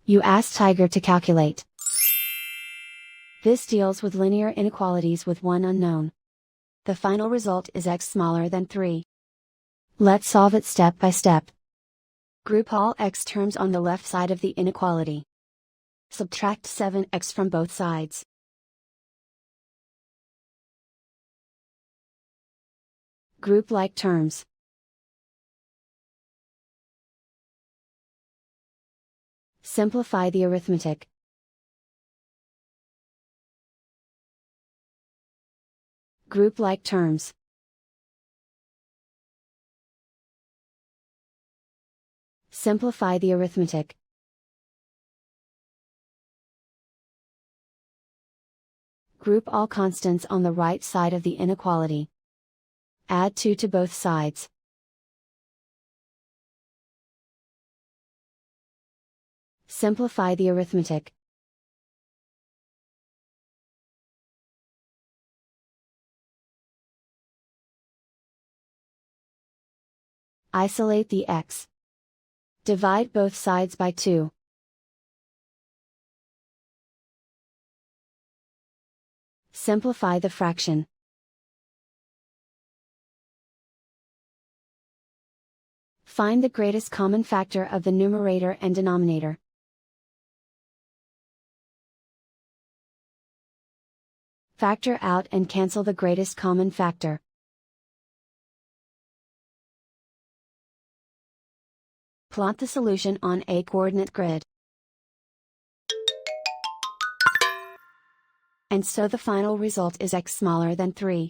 You ask Tiger to calculate. This deals with linear inequalities with one unknown. The final result is x smaller than 3. Let's solve it step by step. Group all x terms on the left side of the inequality. Subtract 7x from both sides. Group like terms. Simplify the arithmetic. Group like terms. Simplify the arithmetic. Group all constants on the right side of the inequality. Add 2 to both sides. Simplify the arithmetic. Isolate the x. Divide both sides by 2. Simplify the fraction. Find the greatest common factor of the numerator and denominator. Factor out and cancel the greatest common factor. Plot the solution on a coordinate grid. And so the final result is x smaller than 3.